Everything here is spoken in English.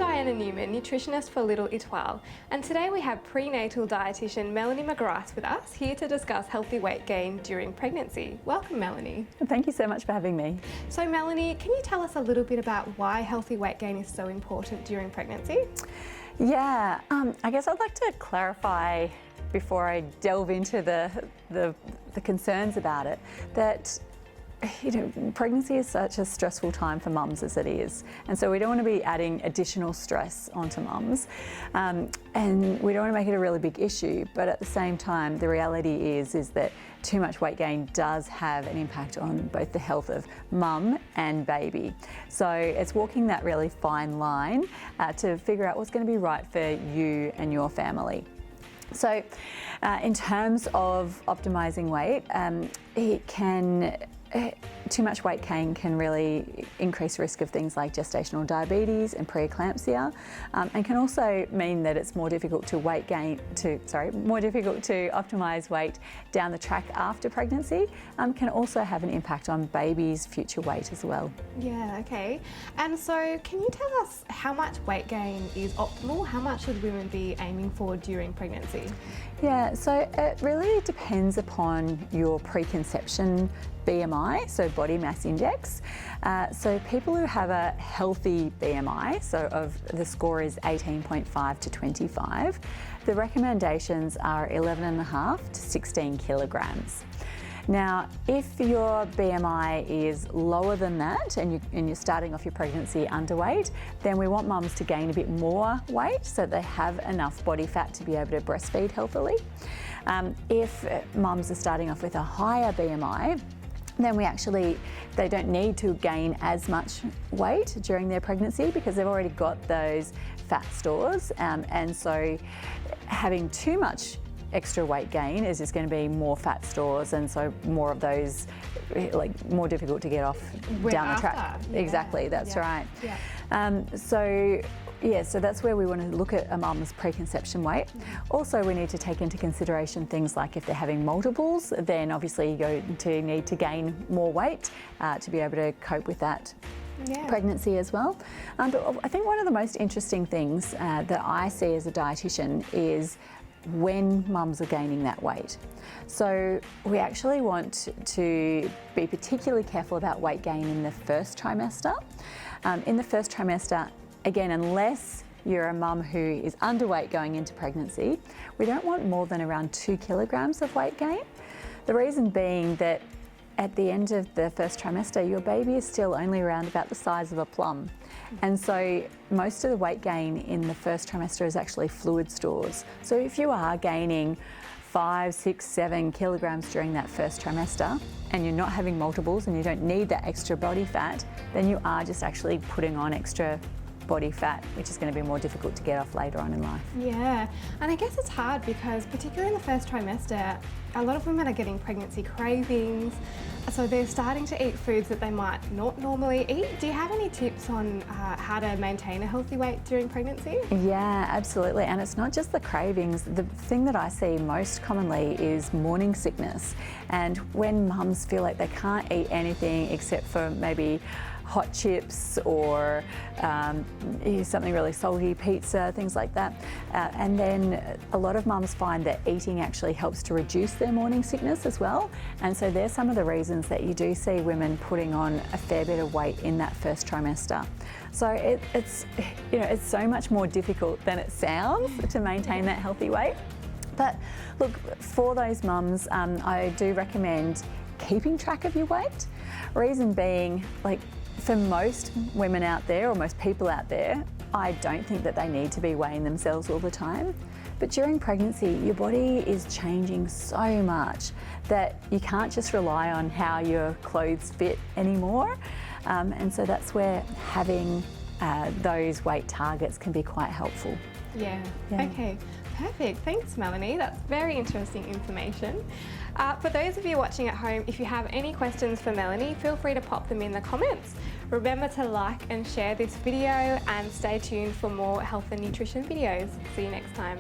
Diana Newman, nutritionist for Little Toile, and today we have prenatal dietitian Melanie McGrath with us, here to discuss healthy weight gain during pregnancy. Welcome, Melanie. Thank you so much for having me. So Melanie, can you tell us a little bit about why healthy weight gain is so important during pregnancy? Yeah, I guess I'd like to clarify before I delve into the concerns about it, that pregnancy is such a stressful time for mums as it is, and so we don't want to be adding additional stress onto mums, and we don't want to make it a really big issue, but at the same time the reality is that too much weight gain does have an impact on both the health of mum and baby. So it's walking that really fine line to figure out what's going to be right for you and your family. So in terms of optimizing weight, too much weight gain can really increase risk of things like gestational diabetes and preeclampsia, and can also mean that it's more difficult to optimize weight down the track after pregnancy. Can also have an impact on baby's future weight as well. Yeah, okay. And so can you tell us how much weight gain is optimal? How much should women be aiming for during pregnancy? Yeah, so it really depends upon your preconception BMI, so body mass index. So people who have a healthy BMI, so the score is 18.5 to 25, the recommendations are 11.5 to 16 kilograms. Now, if your BMI is lower than that and you're starting off your pregnancy underweight, then we want mums to gain a bit more weight so they have enough body fat to be able to breastfeed healthily. If mums are starting off with a higher BMI, then they don't need to gain as much weight during their pregnancy because they've already got those fat stores, and so having too much extra weight gain is just going to be more fat stores, and so more of those, more difficult to get off down the track. Yeah. Exactly, that's right. Yeah. So that's where we want to look at a mum's preconception weight. Also, we need to take into consideration things like if they're having multiples, then obviously you're going to need to gain more weight to be able to cope with that pregnancy as well. But I think one of the most interesting things that I see as a dietitian is when mums are gaining that weight. So we actually want to be particularly careful about weight gain in the first trimester. In the first trimester, again, unless you're a mum who is underweight going into pregnancy, we don't want more than around 2 kilograms of weight gain. The reason being that at the end of the first trimester, your baby is still only around about the size of a plum. And so most of the weight gain in the first trimester is actually fluid stores. So if you are gaining 5, 6, 7 kilograms during that first trimester and you're not having multiples and you don't need that extra body fat, then you are just actually putting on extra body fat, which is going to be more difficult to get off later on in life. Yeah, and I guess it's hard because particularly in the first trimester, a lot of women are getting pregnancy cravings, so they're starting to eat foods that they might not normally eat. Do you have any tips on how to maintain a healthy weight during pregnancy? Yeah, absolutely, and it's not just the cravings. The thing that I see most commonly is morning sickness, and when mums feel like they can't eat anything except for maybe hot chips or something really salty, pizza, things like that. And then a lot of mums find that eating actually helps to reduce their morning sickness as well. And so there's some of the reasons that you do see women putting on a fair bit of weight in that first trimester. So it's so much more difficult than it sounds to maintain that healthy weight. But look, for those mums, I do recommend keeping track of your weight. Reason being, for most women out there, or most people out there, I don't think that they need to be weighing themselves all the time. But during pregnancy, your body is changing so much that you can't just rely on how your clothes fit anymore. And so that's where having those weight targets can be quite helpful. Yeah. Okay, perfect. Thanks, Melanie. That's very interesting information. For those of you watching at home, if you have any questions for Melanie, feel free to pop them in the comments. Remember to like and share this video and stay tuned for more health and nutrition videos. See you next time.